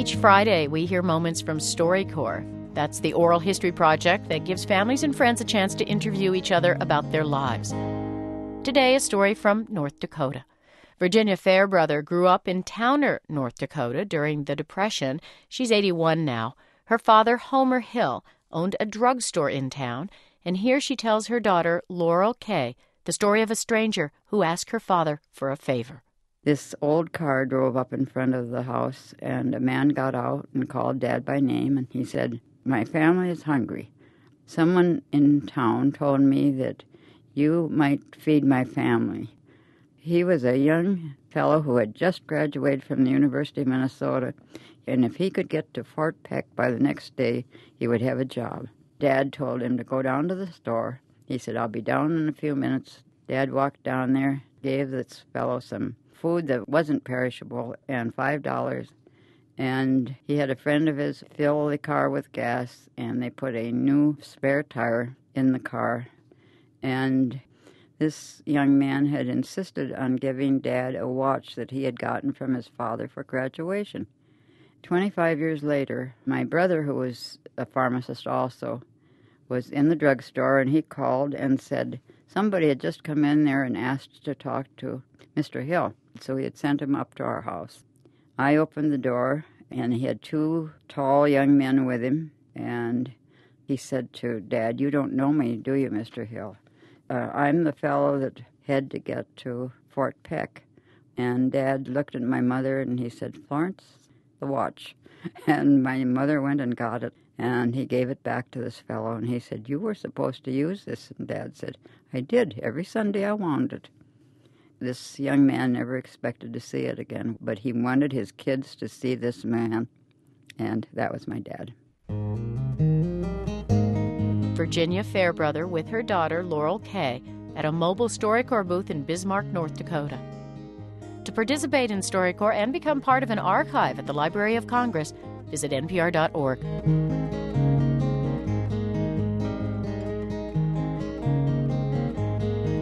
Each Friday, we hear moments from StoryCorps. That's the oral history project that gives families and friends a chance to interview each other about their lives. Today, a story from North Dakota. Virginia Fairbrother grew up in Towner, North Dakota during the Depression. She's 81 now. Her father, Homer Hill, owned a drugstore in town, and here she tells her daughter, Laurel Kay, the story of a stranger who asked her father for a favor. This old car drove up in front of the house, and a man got out and called Dad by name, and he said, "My family is hungry. Someone in town told me that you might feed my family." He was a young fellow who had just graduated from the University of Minnesota, and if he could get to Fort Peck by the next day, he would have a job. Dad told him to go down to the store. He said, "I'll be down in a few minutes." Dad walked down there, gave this fellow some food that wasn't perishable and $5. And he had a friend of his fill the car with gas, and they put a new spare tire in the car. And this young man had insisted on giving Dad a watch that he had gotten from his father for graduation. 25 years later, my brother, who was a pharmacist also, was in the drugstore, and he called and said somebody had just come in there and asked to talk to Mr. Hill. So he had sent him up to our house. I opened the door, and he had two tall young men with him, and he said to Dad, "You don't know me, do you, Mr. Hill? I'm the fellow that had to get to Fort Peck." And Dad looked at my mother, and he said, "Florence, the watch." And my mother went and got it, and he gave it back to this fellow, and he said, "You were supposed to use this." And Dad said, "I did. Every Sunday I wound it." This young man never expected to see it again, but he wanted his kids to see this man, and that was my dad. Virginia Fairbrother with her daughter, Laurel Kay, at a mobile StoryCorps booth in Bismarck, North Dakota. To participate in StoryCorps and become part of an archive at the Library of Congress, visit npr.org.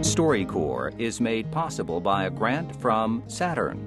StoryCorps is made possible by a grant from Saturn.